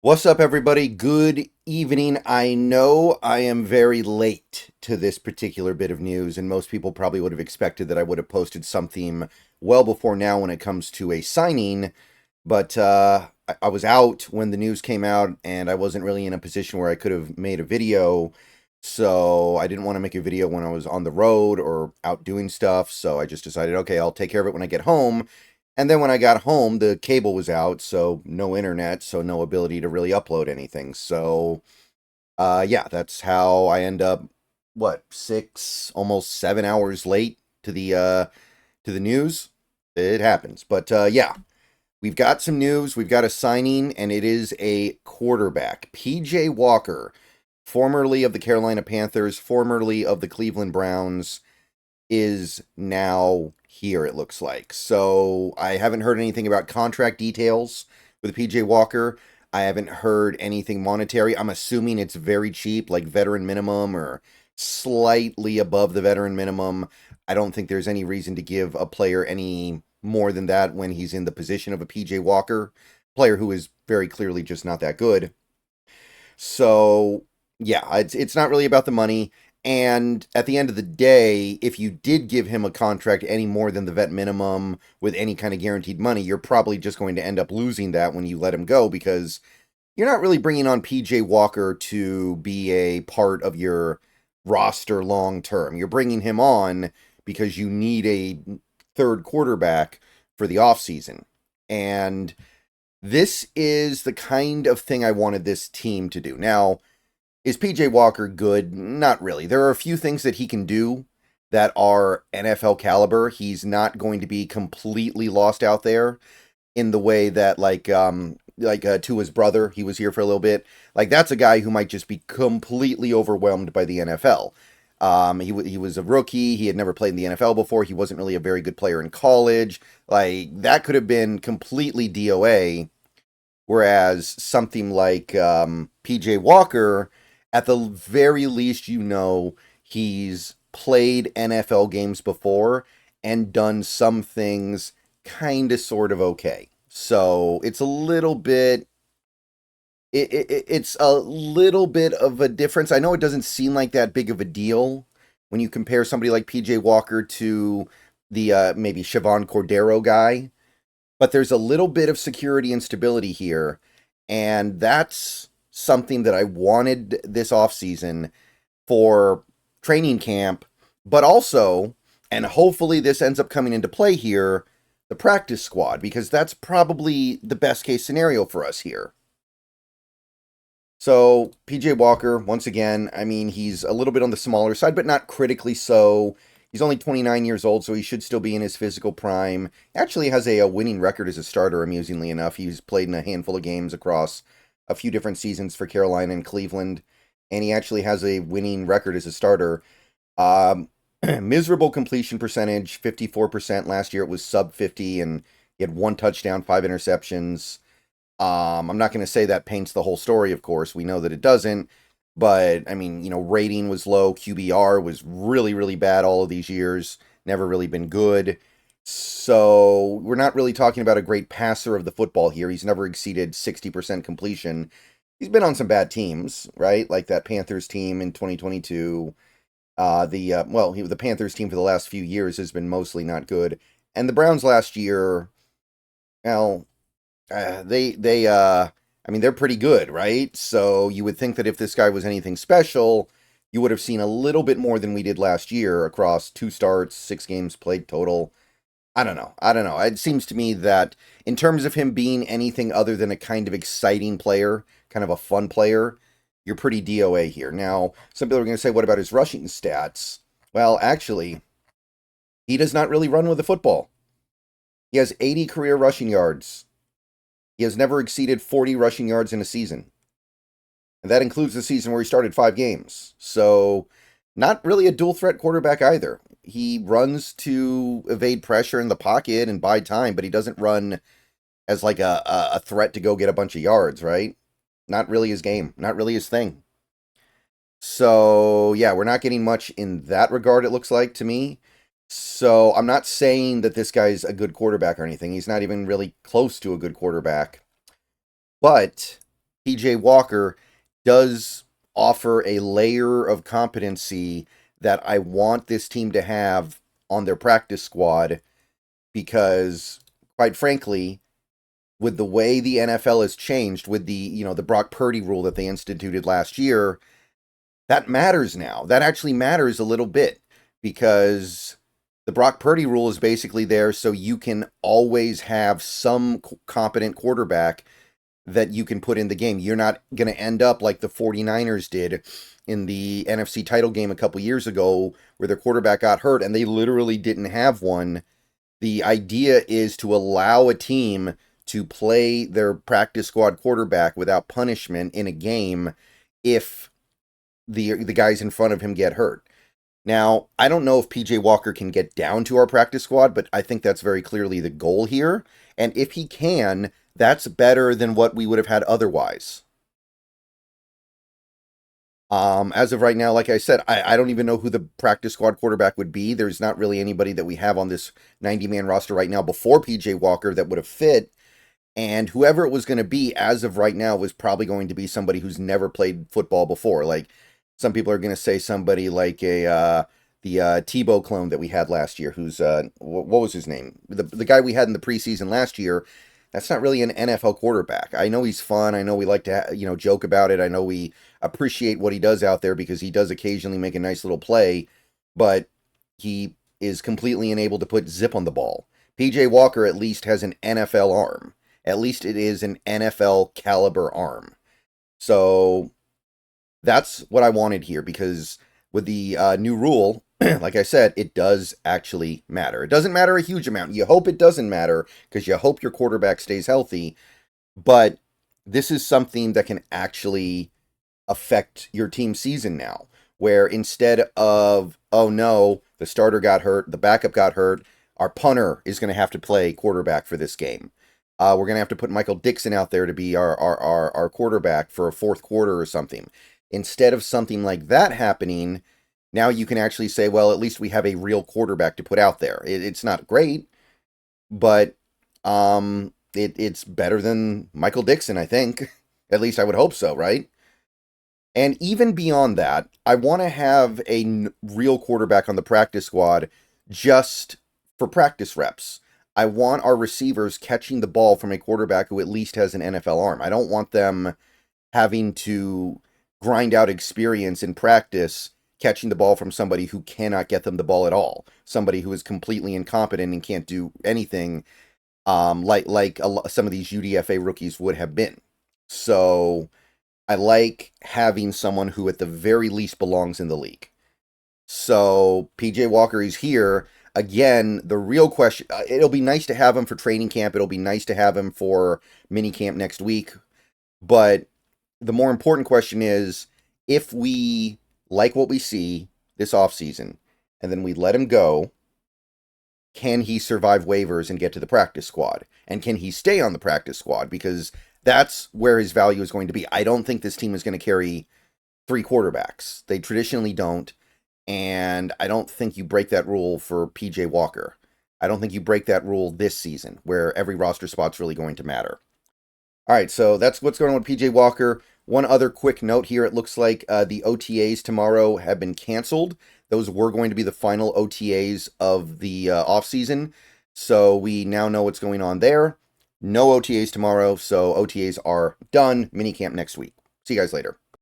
What's up, everybody? Good evening. I know I am very late to this particular bit of news, and most people probably would have expected that I would have posted something well before now when it comes to a signing, but I was out when the news came out, and I wasn't really in a position where I could have made a video, so I didn't want to make a video when I was on the road or out doing stuff, so I just decided, okay, I'll take care of it when I get home. And then when I got home, the cable was out, so no internet, so no ability to really upload anything. So, yeah, that's how I end up, what, 6, almost 7 hours late to the news. It happens, but yeah, we've got some news. We've got a signing, and it is a quarterback, P.J. Walker, formerly of the Carolina Panthers, formerly of the Cleveland Browns, is now here, it looks like. So I haven't heard anything about contract details with PJ Walker. I haven't heard anything monetary. I'm assuming it's very cheap, like veteran minimum or slightly above the veteran minimum. I don't think there's any reason to give a player any more than that when he's in the position of a PJ Walker, player who is very clearly just not that good. So, yeah, it's not really about the money. And at the end of the day, if you did give him a contract any more than the vet minimum with any kind of guaranteed money, you're probably just going to end up losing that when you let him go because you're not really bringing on PJ Walker to be a part of your roster long term. You're bringing him on because you need a third quarterback for the offseason. And this is the kind of thing I wanted this team to do. Now, is PJ Walker good? Not really. There are a few things that he can do that are NFL caliber. He's not going to be completely lost out there in the way that to his brother, he was here for a little bit. Like that's a guy who might just be completely overwhelmed by the NFL. He was a rookie. He had never played in the NFL before. He wasn't really a very good player in college. Like that could have been completely DOA. Whereas something like PJ Walker, at the very least, he's played NFL games before and done some things kind of sort of okay. So it's a little bit. It's a little bit of a difference. I know it doesn't seem like that big of a deal when you compare somebody like PJ Walker to the maybe Siobhan Cordero guy, but there's a little bit of security and stability here, and that's something that I wanted this offseason for training camp, but also, and hopefully this ends up coming into play here, the practice squad, because that's probably the best case scenario for us here. So, PJ Walker, once again, I mean, he's a little bit on the smaller side, but not critically so. He's only 29 years old, so he should still be in his physical prime. Actually has a winning record as a starter, amusingly enough. He's played in a handful of games across a few different seasons for Carolina and Cleveland, and he actually has a winning record as a starter. Miserable completion percentage, 54%. Last year it was sub 50, and he had one touchdown, 5 interceptions. I'm not going to say that paints the whole story, of course. We know that it doesn't. But, I mean, rating was low. QBR was really, really bad all of these years. Never really been good. So, we're not really talking about a great passer of the football here. He's never exceeded 60% completion. He's been on some bad teams, right? Like that Panthers team in 2022. The Panthers team for the last few years has been mostly not good. And the Browns last year, well, I mean, they're pretty good, right? So you would think that if this guy was anything special, you would have seen a little bit more than we did last year across 2 starts, 6 games played total. I don't know. I don't know. It seems to me that in terms of him being anything other than a kind of exciting player, kind of a fun player, you're pretty DOA here. Now, some people are going to say, what about his rushing stats? Well, actually, he does not really run with the football. He has 80 career rushing yards. He has never exceeded 40 rushing yards in a season. And that includes the season where he started 5 games. So, not really a dual threat quarterback either. He runs to evade pressure in the pocket and buy time, but he doesn't run as like a threat to go get a bunch of yards, right? Not really his game. Not really his thing. So, yeah, we're not getting much in that regard, it looks like to me. So, I'm not saying that this guy's a good quarterback or anything. He's not even really close to a good quarterback. But PJ Walker does offer a layer of competency that I want this team to have on their practice squad because, quite frankly, with the way the NFL has changed, with the Brock Purdy rule that they instituted last year, that matters now. That actually matters a little bit because the Brock Purdy rule is basically there so you can always have some competent quarterback that you can put in the game. You're not going to end up like the 49ers did in the NFC title game a couple years ago where their quarterback got hurt and they literally didn't have one. The idea is to allow a team to play their practice squad quarterback without punishment in a game if the guys in front of him get hurt. Now, I don't know if PJ Walker can get down to our practice squad, but I think that's very clearly the goal here. And if he can, that's better than what we would have had otherwise. As of right now, like I said, I don't even know who the practice squad quarterback would be. There's not really anybody that we have on this 90-man roster right now before PJ Walker that would have fit. And whoever it was going to be, as of right now, was probably going to be somebody who's never played football before. Like, some people are going to say somebody like the Tebow clone that we had last year, who's, what was his name? The guy we had in the preseason last year. That's not really an NFL quarterback. I know he's fun. I know we like to, joke about it. I know we appreciate what he does out there because he does occasionally make a nice little play, but he is completely unable to put zip on the ball. PJ Walker at least has an NFL arm. At least it is an NFL caliber arm. So that's what I wanted here because with the new rule, like I said, it does actually matter. It doesn't matter a huge amount. You hope it doesn't matter because you hope your quarterback stays healthy. But this is something that can actually affect your team's season now. Where instead of, oh no, the starter got hurt, the backup got hurt, our punter is going to have to play quarterback for this game. We're going to have to put Michael Dixon out there to be our quarterback for a fourth quarter or something. Instead of something like that happening, now you can actually say, well, at least we have a real quarterback to put out there. It's not great, but it's better than Michael Dixon, I think. At least I would hope so, right? And even beyond that, I want to have a real quarterback on the practice squad just for practice reps. I want our receivers catching the ball from a quarterback who at least has an NFL arm. I don't want them having to grind out experience in practice catching the ball from somebody who cannot get them the ball at all. Somebody who is completely incompetent and can't do anything like some of these UDFA rookies would have been. So I like having someone who at the very least belongs in the league. So PJ Walker is here. Again, the real question, it'll be nice to have him for training camp. It'll be nice to have him for mini camp next week. But the more important question is, if we like what we see this offseason, and then we let him go, can he survive waivers and get to the practice squad? And can he stay on the practice squad? Because that's where his value is going to be. I don't think this team is going to carry 3 quarterbacks. They traditionally don't. And I don't think you break that rule for PJ Walker. I don't think you break that rule this season, where every roster spot's really going to matter. All right, so that's what's going on with PJ Walker. One other quick note here. It looks like the OTAs tomorrow have been canceled. Those were going to be the final OTAs of the offseason. So we now know what's going on there. No OTAs tomorrow, so OTAs are done. Minicamp next week. See you guys later.